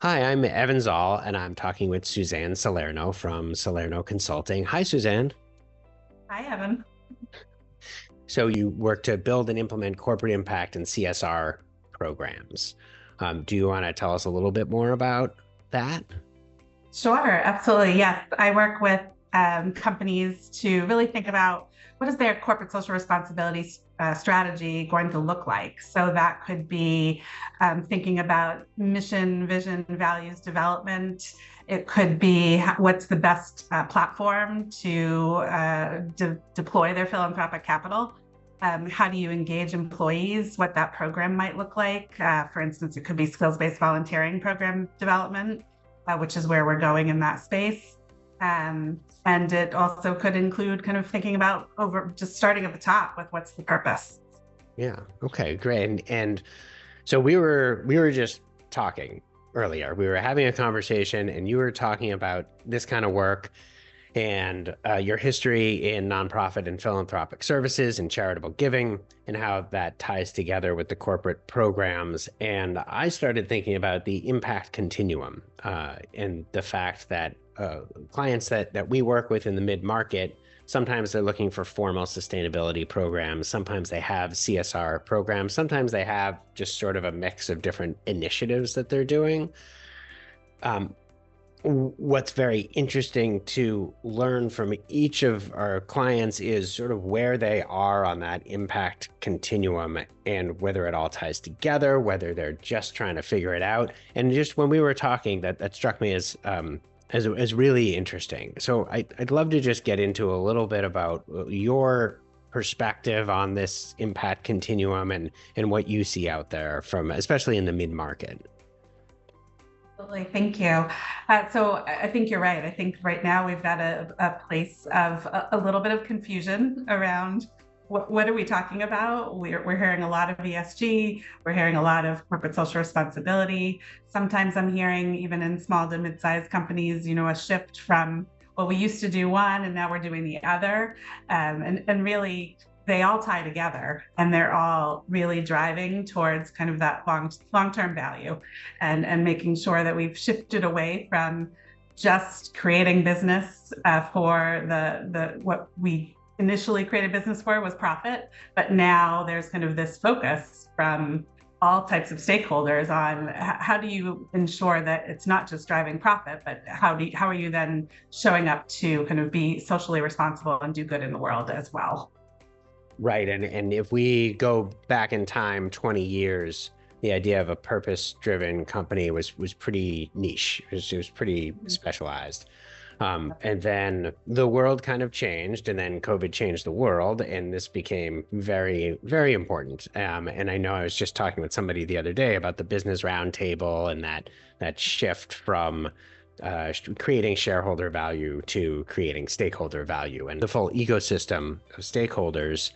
Hi, I'm Evan Zoll, and I'm talking with Susanne Salerno from Salerno Consulting. Hi, Suzanne. Hi, Evan. So you work to build and implement corporate impact and CSR programs. Do you want to tell us a little bit more about that? Sure, absolutely. Yes, I work with companies to really think about what is their corporate social responsibility strategy going to look like. So that could be thinking about mission, vision, values development. It could be what's the best platform to deploy their philanthropic capital. How do you engage employees? What that program might look like. For instance, it could be skills-based volunteering program development, which is where we're going in that space. And it also could include kind of thinking about over just starting at the top with what's the purpose. Yeah. Okay, great. And so we were just talking earlier. We were having a conversation, and you were talking about this kind of work and your history in nonprofit and philanthropic services and charitable giving, and how that ties together with the corporate programs. And I started thinking about the impact continuum and the fact that clients that we work with in the mid-market, sometimes they're looking for formal sustainability programs. Sometimes they have CSR programs. Sometimes they have just sort of a mix of different initiatives that they're doing. Um, what's very interesting to learn from each of our clients is sort of where they are on that impact continuum and whether it all ties together, whether they're just trying to figure it out. And just when we were talking, that struck me as really interesting. So I'd love to just get into a little bit about your perspective on this impact continuum and what you see out there from, especially in the mid-market. Absolutely, thank you. So I think you're right. I think right now we've got a place of a little bit of confusion around what are we talking about? We're hearing a lot of ESG. We're hearing a lot of corporate social responsibility. Sometimes I'm hearing, even in small to mid-sized companies, a shift from, well, we used to do one and now we're doing the other. And really, they all tie together and they're all really driving towards kind of that long-term value and making sure that we've shifted away from just creating business for the what we initially created business for was profit, but now there's kind of this focus from all types of stakeholders on how do you ensure that it's not just driving profit, but how are you then showing up to kind of be socially responsible and do good in the world as well. Right. And if we go back in time 20 years, the idea of a purpose-driven company was pretty niche. It was pretty specialized. And then the world kind of changed, and then COVID changed the world, and this became very, very important. And I know I was just talking with somebody the other day about the business roundtable and that shift from creating shareholder value to creating stakeholder value and the full ecosystem of stakeholders.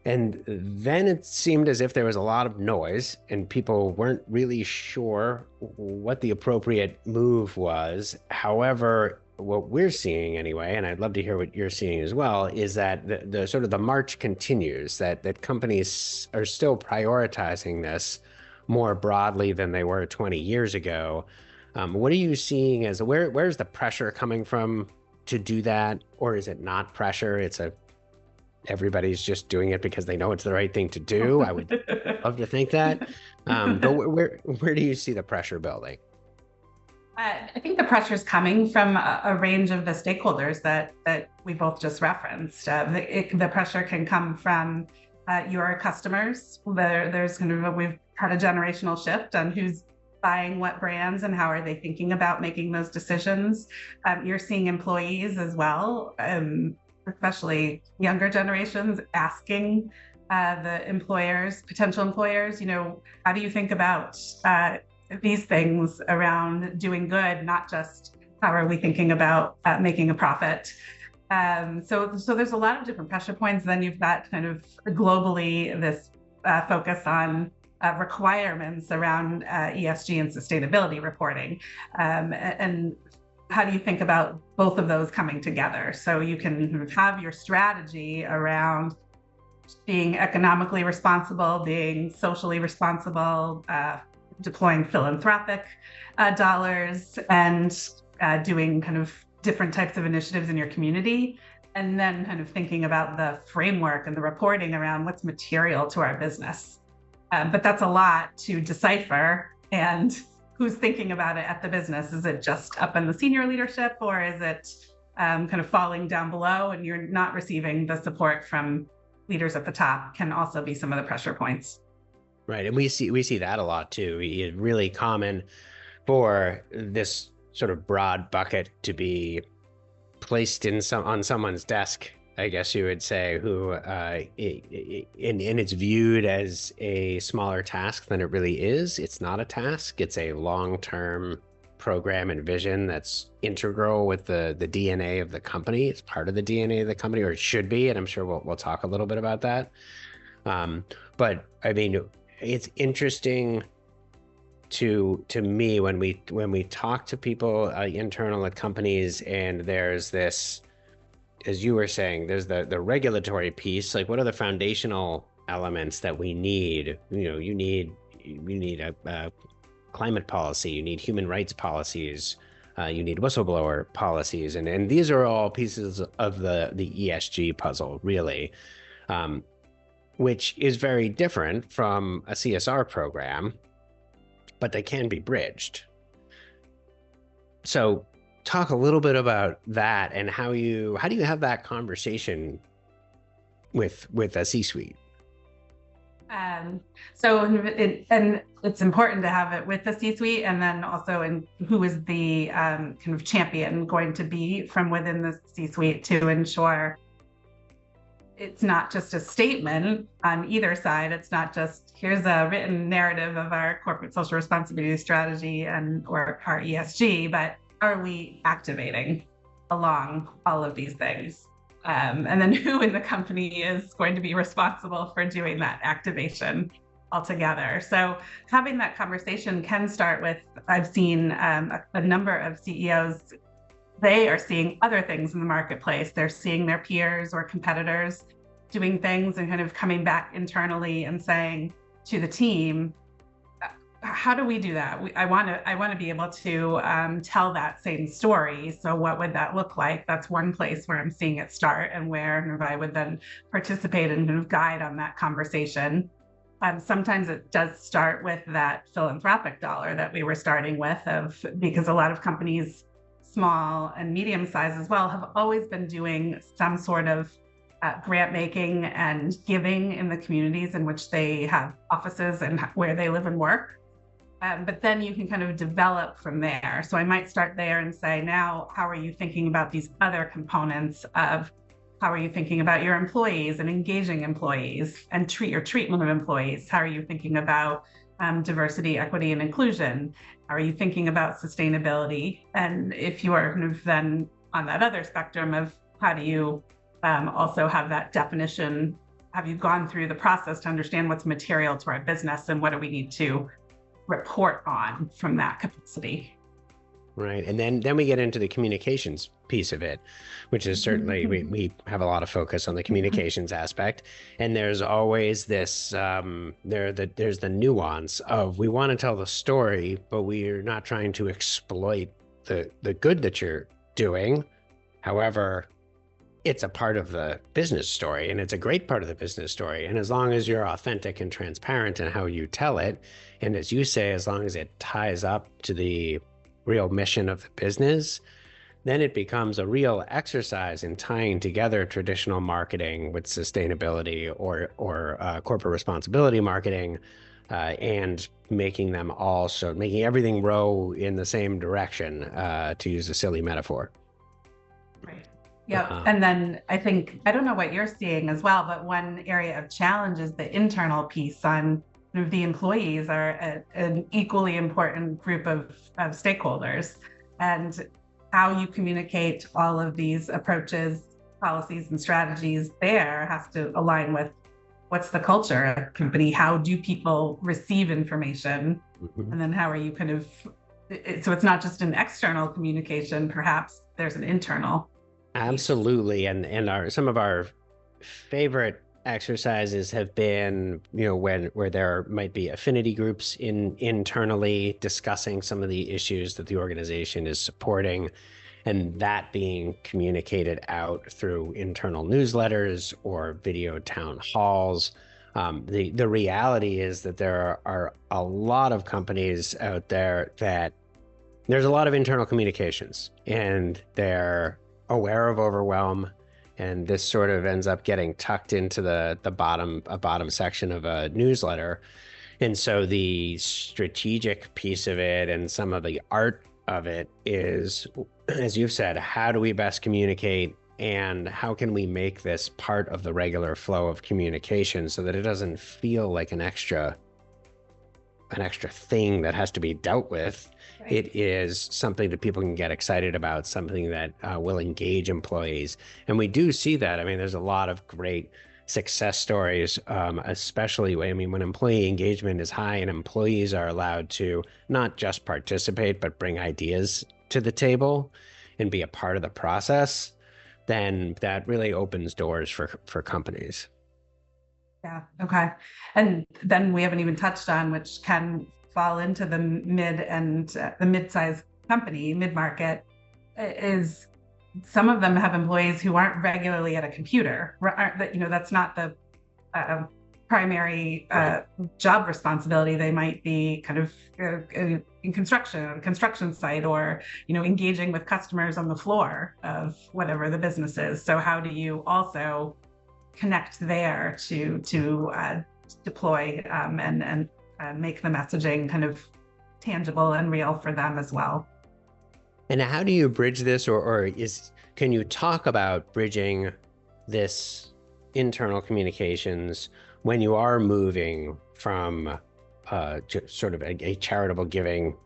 And then it seemed as if there was a lot of noise and people weren't really sure what the appropriate move was. However, what we're seeing anyway, and I'd love to hear what you're seeing as well, is that the sort of the march continues, that companies are still prioritizing this more broadly than they were 20 years ago. What are you seeing as where's the pressure coming from to do that? Or is it not pressure? Everybody's just doing it because they know it's the right thing to do. I would love to think that. But where do you see the pressure building? I think the pressure is coming from a range of the stakeholders that we both just referenced. The pressure can come from your customers. There's kind of we've had a generational shift on who's buying what brands and how are they thinking about making those decisions. You're seeing employees as well, especially younger generations, asking the employers, potential employers, how do you think about these things around doing good, not just how are we thinking about making a profit. So there's a lot of different pressure points. Then you've got kind of globally this focus on requirements around ESG and sustainability reporting. And how do you think about both of those coming together? So you can have your strategy around being economically responsible, being socially responsible, deploying philanthropic dollars and doing kind of different types of initiatives in your community, and then kind of thinking about the framework and the reporting around what's material to our business. But that's a lot to decipher. And who's thinking about it at the business? Is it just up in the senior leadership, or is it kind of falling down below and you're not receiving the support from leaders at the top? Can also be some of the pressure points. Right. And we see that a lot too. It's really common for this sort of broad bucket to be placed on someone's desk, I guess you would say, who and it's viewed as a smaller task than it really is. It's not a task. It's a long-term program and vision that's integral with the DNA of the company. It's part of the DNA of the company, or it should be, and I'm sure we'll talk a little bit about that. But I mean, it's interesting to me when we talk to people internal at companies, and there's this, as you were saying, there's the regulatory piece. Like, what are the foundational elements that we need? You need a climate policy, you need human rights policies, you need whistleblower policies, and these are all pieces of the ESG puzzle, really, which is very different from a CSR program, but they can be bridged. So talk a little bit about that, and how do you have that conversation with a C-suite? And it's important to have it with the C-suite, and then also in who is the kind of champion going to be from within the C-suite to ensure it's not just a statement on either side. It's not just, here's a written narrative of our corporate social responsibility strategy or our ESG, but are we activating along all of these things? And then who in the company is going to be responsible for doing that activation altogether? So having that conversation can start with, I've seen a number of CEOs, they are seeing other things in the marketplace. They're seeing their peers or competitors doing things and kind of coming back internally and saying to the team, how do we do that? I want to be able to tell that same story. So what would that look like? That's one place where I'm seeing it start, and where I would then participate and kind of guide on that conversation. Sometimes it does start with that philanthropic dollar that we were starting with, because a lot of companies, small and medium size as well, have always been doing some sort of grant making and giving in the communities in which they have offices and where they live and work. But then you can kind of develop from there. So I might start there and say, now, how are you thinking about these other components of how are you thinking about your employees and engaging employees and your treatment of employees? How are you thinking about diversity, equity, and inclusion? How are you thinking about sustainability? And if you are kind of then on that other spectrum of how do you also have that definition, have you gone through the process to understand what's material to our business and what do we need to report on from that capacity? Right. And then we get into the communications piece of it, which is certainly, we have a lot of focus on the communications aspect. And there's always this, there's the nuance of, we want to tell the story, but we're not trying to exploit the good that you're doing. However, it's a part of the business story, and it's a great part of the business story. And as long as you're authentic and transparent in how you tell it, and as you say, as long as it ties up to the real mission of the business, then it becomes a real exercise in tying together traditional marketing with sustainability or corporate responsibility marketing, and making them making everything row in the same direction, to use a silly metaphor. Right. Yeah. And then I think, I don't know what you're seeing as well, but one area of challenge is the internal piece on the employees are an equally important group of stakeholders, and how you communicate all of these approaches, policies, and strategies there has to align with what's the culture of the company, how do people receive information, and then how are you kind of, so it's not just an external communication, perhaps there's an internal. Absolutely. And some of our favorite exercises have been, where there might be affinity groups internally discussing some of the issues that the organization is supporting, and that being communicated out through internal newsletters or video town halls. The reality is that there are a lot of companies out there that there's a lot of internal communications, and they're aware of overwhelm, and this sort of ends up getting tucked into the bottom section of a newsletter. And so the strategic piece of it and some of the art of it is, as you've said, how do we best communicate, and how can we make this part of the regular flow of communication so that it doesn't feel like an extra thing that has to be dealt with. Right. It is something that people can get excited about, something that will engage employees. And we do see that. I mean, there's a lot of great success stories, especially when employee engagement is high and employees are allowed to not just participate, but bring ideas to the table and be a part of the process, then that really opens doors for companies. Yeah. Okay. And then we haven't even touched on, which can fall into the the mid-sized company, mid-market, is some of them have employees who aren't regularly at a computer. That's not the primary job responsibility. They might be kind of in construction site, or engaging with customers on the floor of whatever the business is. So how do you also connect there to deploy and make the messaging kind of tangible and real for them as well? And how do you bridge this, or can you talk about bridging this internal communications when you are moving from sort of a charitable giving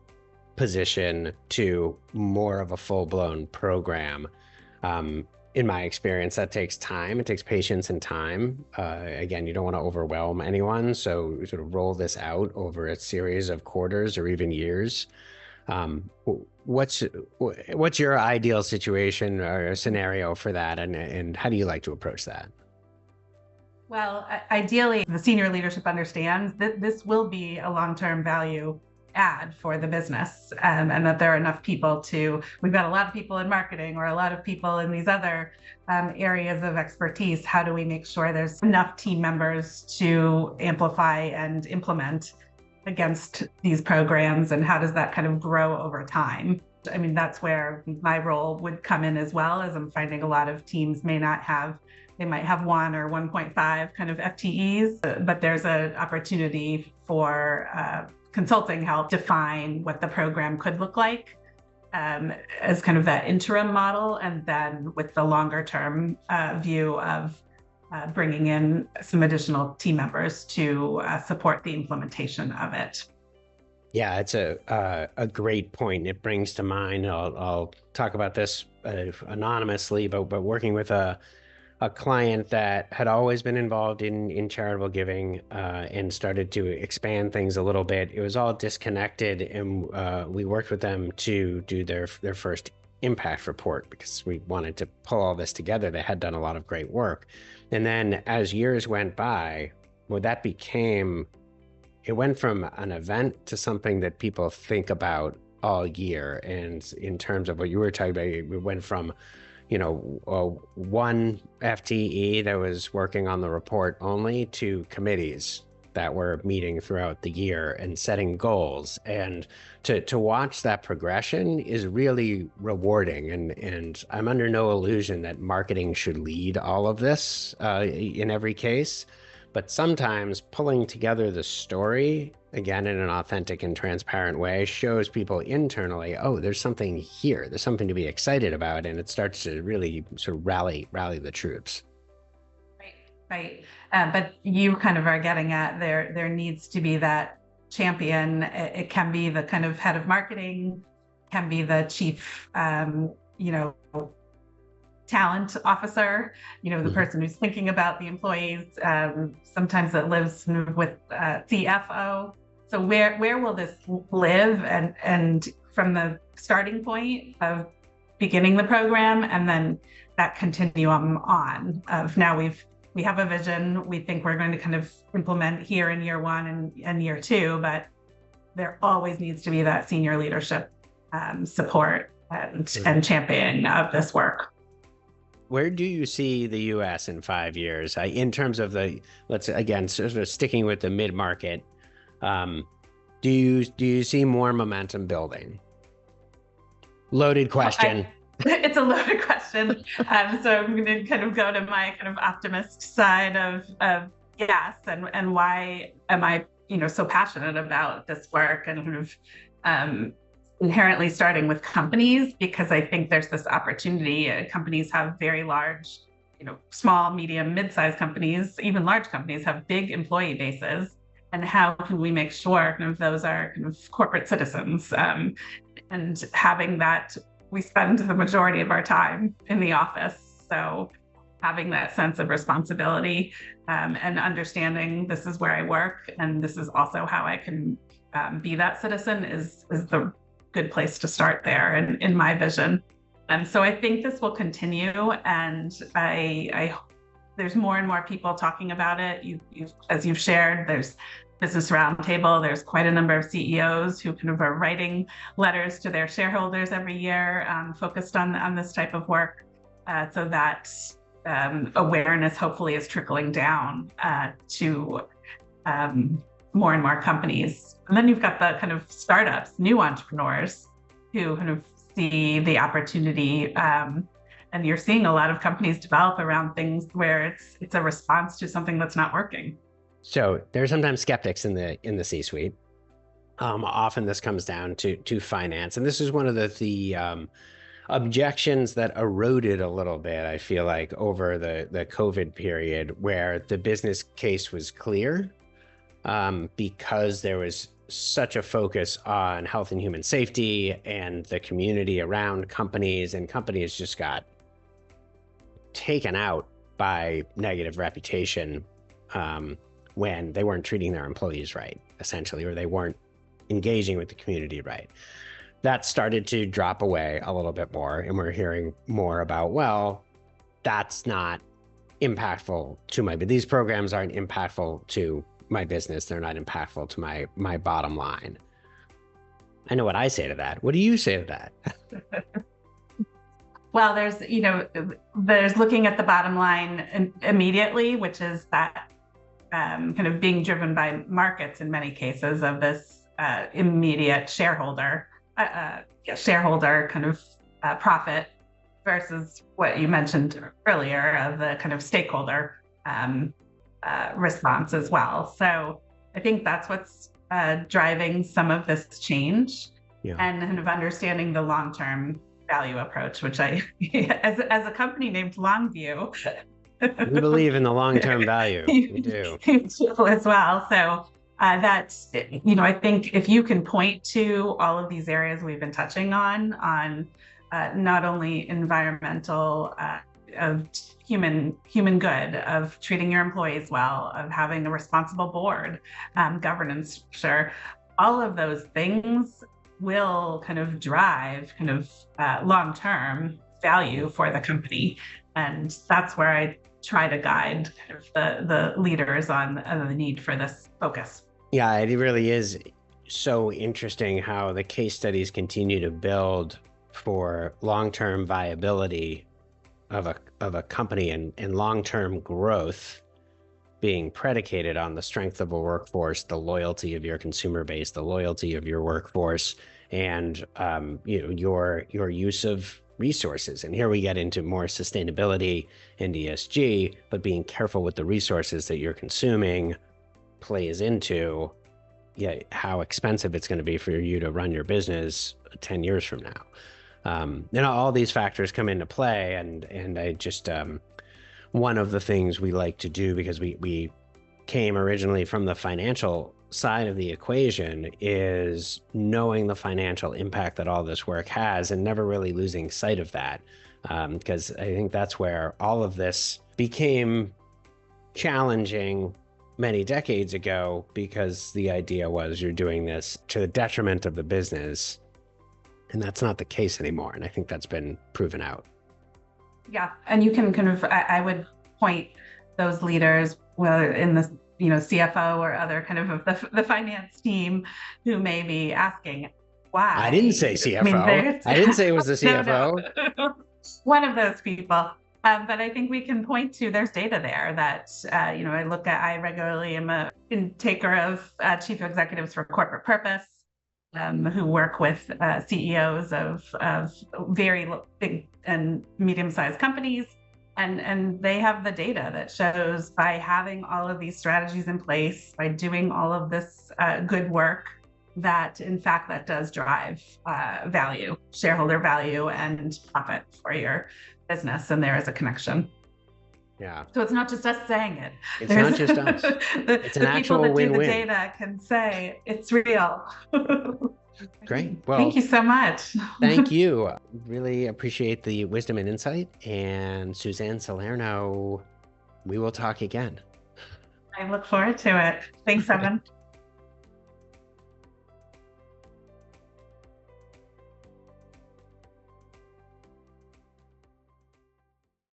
position to more of a full-blown program? In my experience, that takes time. It takes patience and time. Again, you don't want to overwhelm anyone, so sort of roll this out over a series of quarters or even years. What's your ideal situation or scenario for that, and how do you like to approach that? Well, ideally, the senior leadership understands that this will be a long-term value add for the business, and that there are enough people we've got a lot of people in marketing or a lot of people in these other areas of expertise. How do we make sure there's enough team members to amplify and implement against these programs, and how does that kind of grow over time? I mean, that's where my role would come in as well, as I'm finding a lot of teams they might have 1 or 1.5 kind of FTEs, but there's an opportunity for consulting help define what the program could look like as kind of that interim model, and then with the longer term view of bringing in some additional team members to support the implementation of it. Yeah, it's a great point. It brings to mind, I'll talk about this anonymously, but working with a client that had always been involved in charitable giving and started to expand things a little bit. It was all disconnected, and we worked with them to do their first impact report because we wanted to pull all this together. They had done a lot of great work. And then as years went by, it went from an event to something that people think about all year. And in terms of what you were talking about, it went from one FTE that was working on the report only to committees that were meeting throughout the year and setting goals. And to watch that progression is really rewarding. And I'm under no illusion that marketing should lead all of this in every case. But sometimes pulling together the story, again, in an authentic and transparent way, shows people internally, oh, there's something here. There's something to be excited about. And it starts to really sort of rally the troops. Right. But you kind of are getting at there needs to be that champion. It can be the kind of head of marketing, can be the chief, talent officer, the person who's thinking about the employees. Sometimes it lives with CFO. So where will this live? And from the starting point of beginning the program, and then that continuum on of now we've we have a vision. We think we're going to kind of implement here in year one and year two, but there always needs to be that senior leadership support and championing of this work. Where do you see the U.S. in 5 years in terms of let's again, sort of sticking with the mid-market? Do you see more momentum building? Loaded question. It's a loaded question. So I'm going to kind of go to my kind of optimist side of yes, and why am I so passionate about this work, and kind of inherently starting with companies, because I think there's this opportunity. Companies have very large, small, medium, mid-sized companies, even large companies have big employee bases. And how can we make sure kind of those are kind of corporate citizens? And having that, we spend the majority of our time in the office. So having that sense of responsibility and understanding this is where I work and this is also how I can be that citizen is the good place to start there, and in my vision. And so I think this will continue, and there's more and more people talking about it. As you've shared, there's Business Roundtable. There's quite a number of CEOs who kind of are writing letters to their shareholders every year, focused on this type of work, so that awareness hopefully is trickling down to more and more companies. And then you've got the kind of startups, new entrepreneurs who kind of see the opportunity. And you're seeing a lot of companies develop around things where it's a response to something that's not working. So there's sometimes skeptics in the C-suite. Often this comes down to finance, and this is one of the objections that eroded a little bit, I feel like, over the COVID period, where the business case was clear, because there was such a focus on health and human safety and the community around companies, and companies just got taken out by negative reputation when they weren't treating their employees right, essentially, or they weren't engaging with the community right. That started to drop away a little bit more, and we're hearing more about, well, that's not impactful to but these programs aren't impactful to my business. They're not impactful to my bottom line. I know what I say to that. What do you say to that? Well, there's looking at the bottom line immediately, which is that kind of being driven by markets in many cases of this immediate shareholder kind of profit, versus what you mentioned earlier of the kind of stakeholder response as well. So I think that's what's driving some of this change, and kind of understanding the long-term value approach, which I, as a company named Longview, we believe in the long-term value. We do as well. So that's, I think if you can point to all of these areas we've been touching on not only environmental, of human good, of treating your employees well, of having a responsible board, governance, sure, all of those things will kind of drive kind of long-term value for the company. And that's where I try to guide kind of the leaders on the need for this focus. Yeah, it really is so interesting how the case studies continue to build for long-term viability of a company and long-term growth being predicated on the strength of a workforce, the loyalty of your consumer base, the loyalty of your workforce, and your use of resources. And here we get into more sustainability and ESG, but being careful with the resources that you're consuming plays into how expensive it's going to be for you to run your business 10 years from now. All these factors come into play, and I just one of the things we like to do, because we came originally from the financial side of the equation, is knowing the financial impact that all this work has and never really losing sight of that, because I think that's where all of this became challenging many decades ago, because the idea was you're doing this to the detriment of the business, and that's not the case anymore. And I think that's been proven out. Yeah, and you can kind of, I would point those leaders, whether in the CFO or other kind of the finance team, who may be asking why. I didn't say CFO. I didn't say it was the CFO. No. One of those people. But I think we can point to, there's data there that, I regularly am a intaker of chief executives for corporate purpose, who work with CEOs of very big and medium-sized companies. And they have the data that shows, by having all of these strategies in place, by doing all of this good work, that in fact that does drive value, shareholder value, and profit for your business. And there is a connection. Yeah. So it's not just us saying it. It's not just us. It's an actual win-win. The people that do the data can say it's real. Great. Well, thank you so much. Thank you. Really appreciate the wisdom and insight. And Susanne Salerno, we will talk again. I look forward to it. Thanks, Evan.